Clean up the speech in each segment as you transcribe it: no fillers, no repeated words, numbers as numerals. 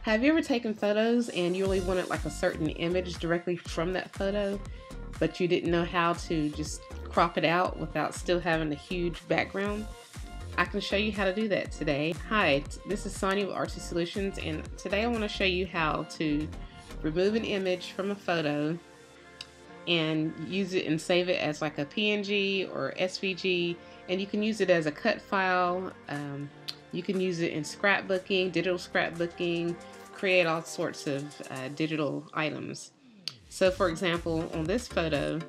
Have you ever taken photos and you really wanted like a certain image directly from that photo, but you didn't know how to just crop it out without still having a huge background? I can show you how to do that today. Hi, this is Sonia with Artsy Solutions, and today I want to show you how to remove an image from a photo and use it and save it as like a PNG or SVG, and you can use it as a cut file. You can use it in scrapbooking, digital scrapbooking, create all sorts of digital items. So for example, on this photo,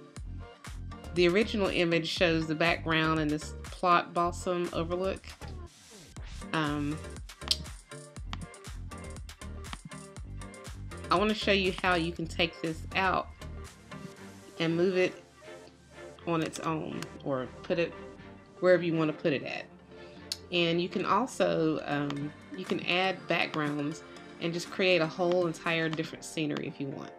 the original image shows the background and this plot balsam overlook. I want to show you how you can take this out and move it on its own, or put it wherever you want to put it at. And you can also you can add backgrounds and just create a whole entire different scenery if you want.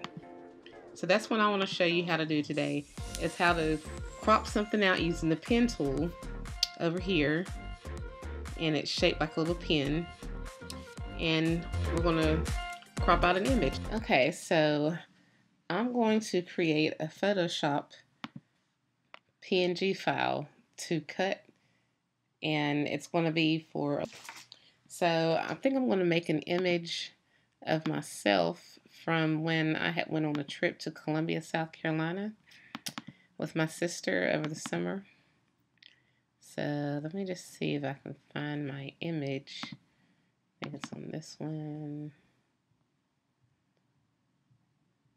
So that's what I want to show you how to do today, is how to crop something out using the pen tool over here, and it's shaped like a little pen, and we're going to crop out an image. Okay, so I'm going to create a Photoshop PNG file to cut, and it's going to be for, so I think I'm going to make an image of myself from when I went on a trip to Columbia, South Carolina with my sister over the summer. So let me just see if I can find my image. I think it's on this one.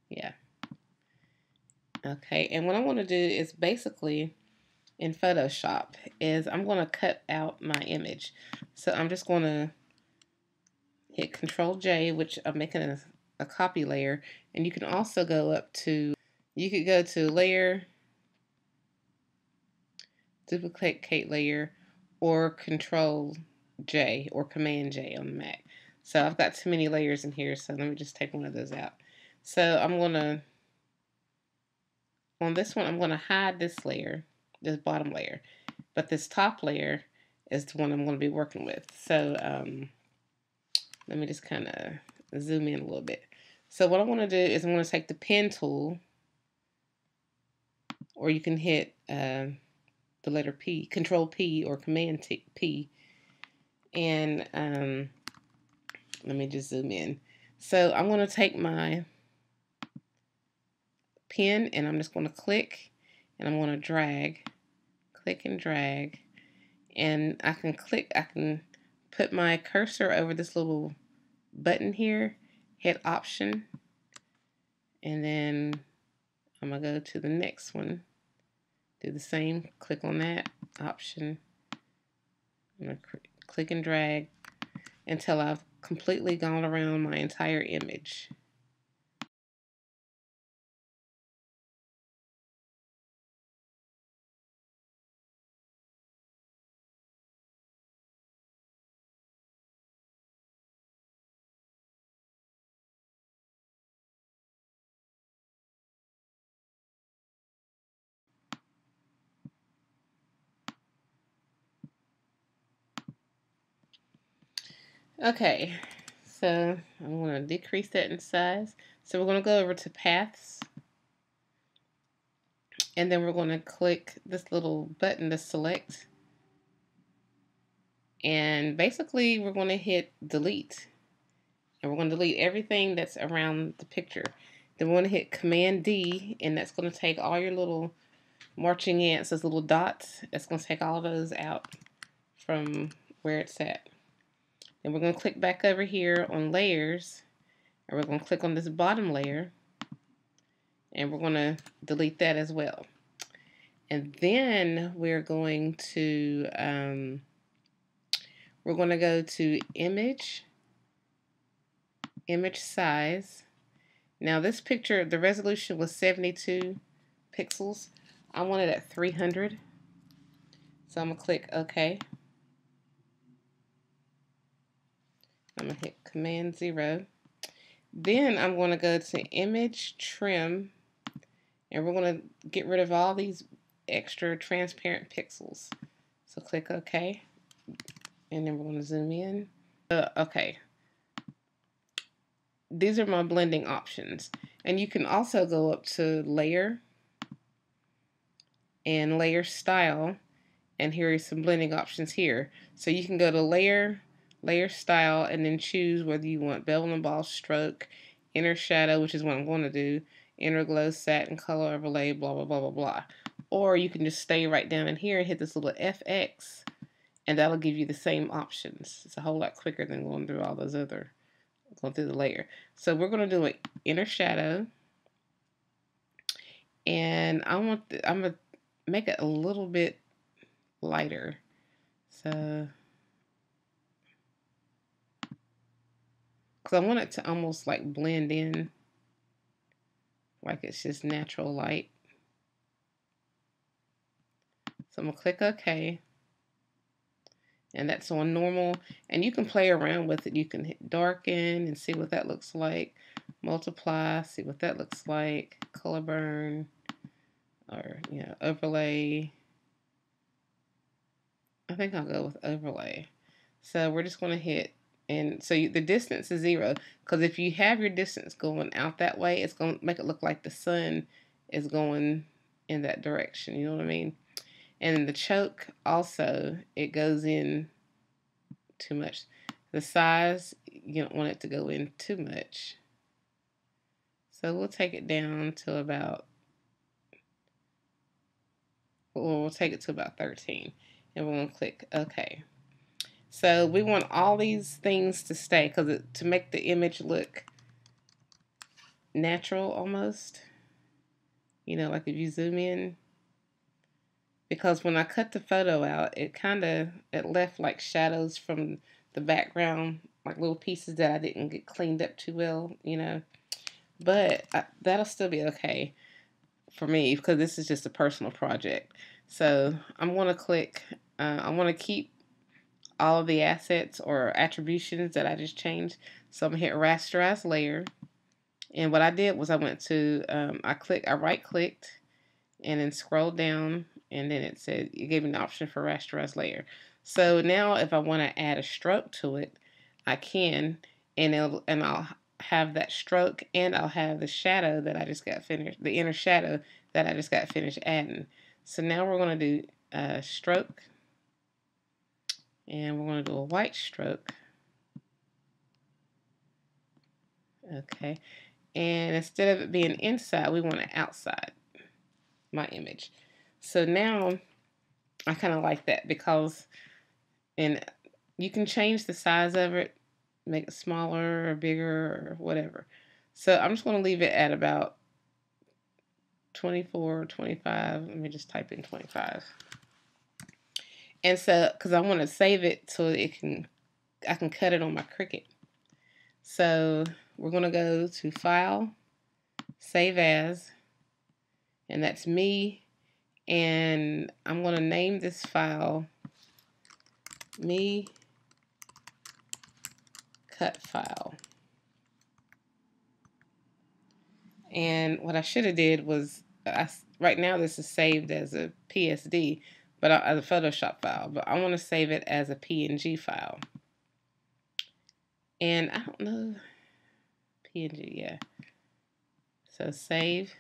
Yeah. Okay, and what I want to do is basically in Photoshop is I'm going to cut out my image. So I'm just going to hit Control J, which I'm making a copy layer, and you can also go up to, you could go to Layer, Duplicate Layer, or Control J or Command J on the Mac. So I've got too many layers in here, so let me just take one of those out. So I'm going to, on this one, I'm going to hide this layer, this bottom layer, but this top layer is the one I'm going to be working with. So let me just kind of zoom in a little bit. So what I want to do is I'm going to take the pen tool, or you can hit the letter P, Control P or Command P, and let me just zoom in. So I'm going to take my pen and I'm just going to click, and I'm going to drag, click and drag, and I can put my cursor over this little button here, hit Option, and then I'm going to go to the next one, do the same, click on that, Option, I'm going to click and drag until I've completely gone around my entire image. Okay, so I'm going to decrease that in size. So we're going to go over to Paths, and then we're going to click this little button to select, and basically we're going to hit Delete, and we're going to delete everything that's around the picture. Then we're going to hit Command D, and that's going to take all your little marching ants, those little dots. That's going to take all those out from where it's at. Then we're going to click back over here on Layers, and we're going to click on this bottom layer, and we're going to delete that as well. And then we're going to go to Image, Image Size. Now this picture, the resolution was 72 pixels. I want it at 300. So I'm going to click OK. I'm going to hit Command 0. Then I'm going to go to Image Trim, and we're going to get rid of all these extra transparent pixels. So click OK, and then we're going to zoom in. Okay. these are my blending options. And you can also go up to layer and layer style, and here are some blending options here. So you can go to layer, layer style, and then choose whether you want bevel and emboss, stroke, inner shadow, which is what I'm going to do, inner glow, satin color overlay, blah blah blah blah blah. Or you can just stay right down in here and hit this little FX, and that'll give you the same options. It's a whole lot quicker than going through all those other, going through the layer. So we're going to do an inner shadow, and I'm gonna make it a little bit lighter. So, because I want it to almost like blend in, like it's just natural light. So I'm gonna click OK, and that's on normal. And you can play around with it. You can hit darken and see what that looks like. Multiply, see what that looks like. Color burn, or overlay. I think I'll go with overlay. So we're just going to hit, and so the distance is 0, because if you have your distance going out that way, it's going to make it look like the sun is going in that direction. You know what I mean? And then the choke also, it goes in too much. The size, you don't want it to go in too much. So we'll take it down to about, we'll take it to about 13. And we're going to click OK. So we want all these things to stay, because to make the image look natural almost. Like if you zoom in. Because when I cut the photo out, it left like shadows from the background, like little pieces that I didn't get cleaned up too well, But that'll still be okay for me, because this is just a personal project. So I'm going to click, I want to keep all of the assets or attributions that I just changed. So I'm going to hit rasterize layer. And what I did was I went to, I right clicked and then scrolled down, and then it said, it gave me an option for rasterize layer. So now if I want to add a stroke to it, I can, and I'll have that stroke, and I'll have the shadow that I just got finished, the inner shadow that I just got finished adding. So now we're going to do stroke, and we're going to do a white stroke. Okay, and instead of it being inside, we want it outside my image. So now I kind of like that, because, and you can change the size of it, make it smaller or bigger or whatever. So I'm just going to leave it at about 24, 25. Let me just type in 25. And so, because I want to save it so I can cut it on my Cricut. So we're going to go to File, Save As, and that's me. And I'm going to name this file Me Cut File. And what I should have did was, right now this is saved as a PSD, but as a Photoshop file, but I want to save it as a PNG file. And I don't know, PNG, yeah. So save.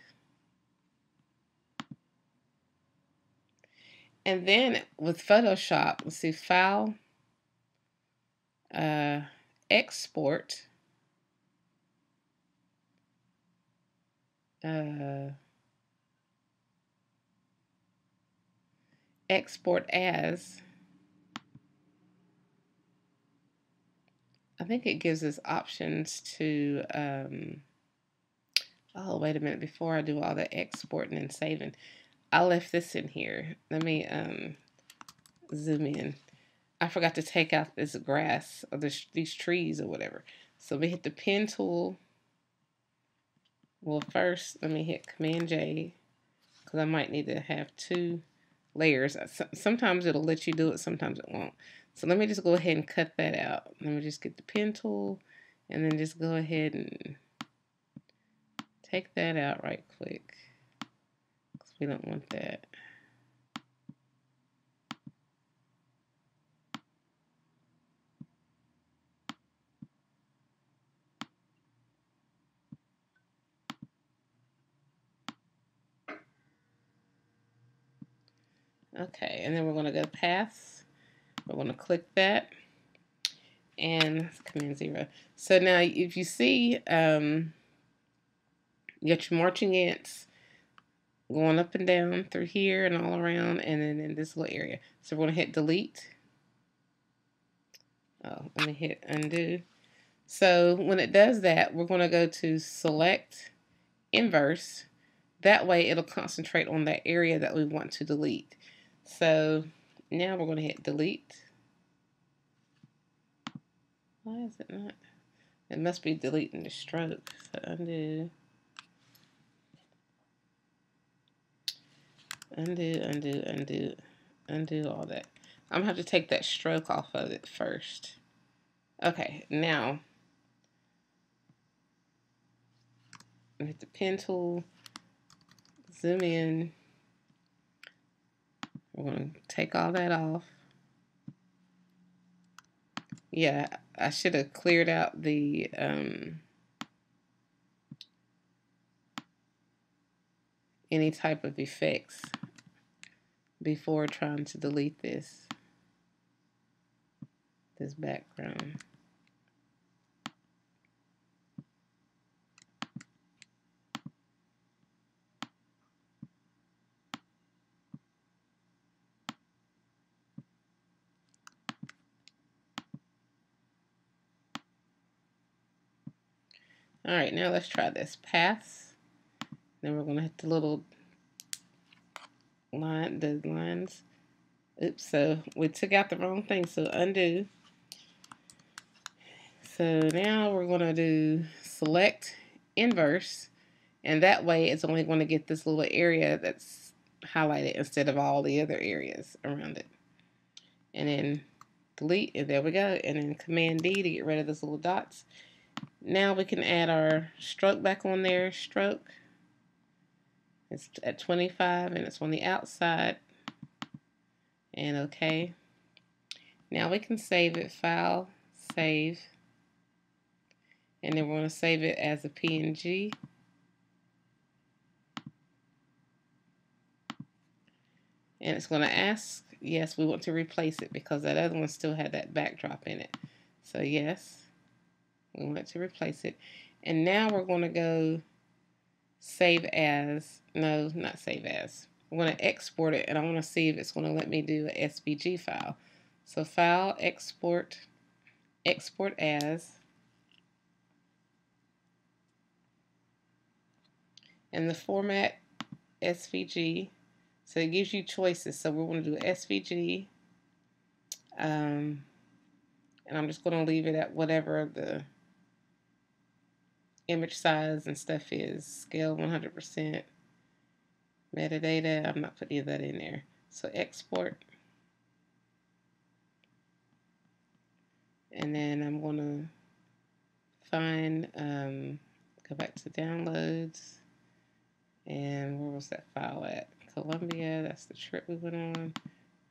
And then with Photoshop, let's see, File, Export, Export As. I think it gives us options to, oh, wait a minute, before I do all the exporting and saving, I left this in here. Let me zoom in. I forgot to take out this grass or these trees or whatever. So we hit the pen tool. Well, first, let me hit Command J, because I might need to have 2 layers. Sometimes it'll let you do it, sometimes it won't. So let me just go ahead and cut that out. Let me just get the pen tool, and then just go ahead and take that out right quick, because we don't want that. Okay, and then we're going to go paths. We're going to click that and Command 0. So now if you see, you got your marching ants going up and down through here and all around, and then in this little area. So we're going to hit delete. Oh, let me hit undo. So when it does that, we're going to go to select inverse. That way it'll concentrate on that area that we want to delete. So now we're going to hit delete. Why is it not? It must be deleting the stroke. So undo. Undo all that. I'm going to have to take that stroke off of it first. Okay, now hit the pen tool, zoom in. We're going to take all that off. Yeah, I should have cleared out the any type of effects before trying to delete this background. All right, now let's try this paths. Then we're gonna hit the little line, the lines. Oops, so we took out the wrong thing, so undo. So now we're gonna do select inverse, and that way it's only gonna get this little area that's highlighted instead of all the other areas around it. And then delete, and there we go. And then Command D to get rid of those little dots. Now we can add our stroke back on there. Stroke. It's at 25 and it's on the outside. And okay. Now we can save it. File, save. And then we're going to save it as a PNG. And it's going to ask, yes, we want to replace it because that other one still had that backdrop in it. So yes, we want to replace it. And now we're going to go save as, no, not save as. I'm going to export it, and I want to see if it's going to let me do a SVG file. So file, export, export as. And the format, SVG. So it gives you choices. So we're going to do SVG. And I'm just going to leave it at whatever the image size and stuff is. Scale 100%. Metadata, I'm not putting that in there. So export. And then I'm going to find, go back to downloads. And where was that file at? Columbia, that's the trip we went on.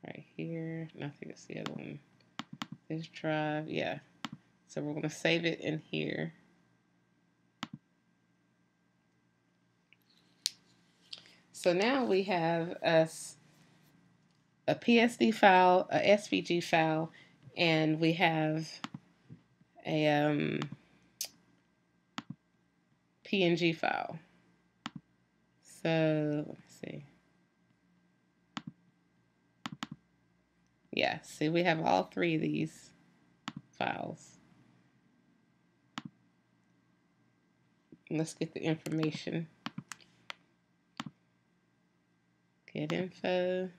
Right here. And I think it's the other one. This drive, yeah. So we're going to save it in here. So now we have us a PSD file, a SVG file, and we have a PNG file. So let me see. Yeah, see, we have all three of these files. Let's get the information. Get info.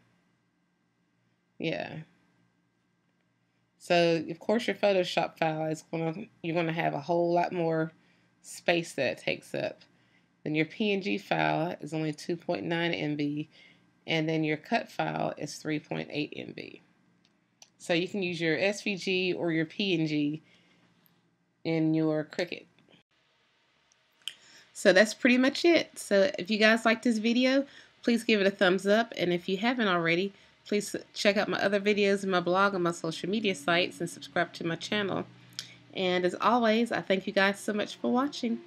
Yeah. So of course your Photoshop file is you're gonna have a whole lot more space that it takes up. Then your PNG file is only 2.9 MB, and then your cut file is 3.8 MB. So you can use your SVG or your PNG in your Cricut. So that's pretty much it. So if you guys like this video, please give it a thumbs up. And if you haven't already, please check out my other videos in my blog and my social media sites and subscribe to my channel. And as always, I thank you guys so much for watching.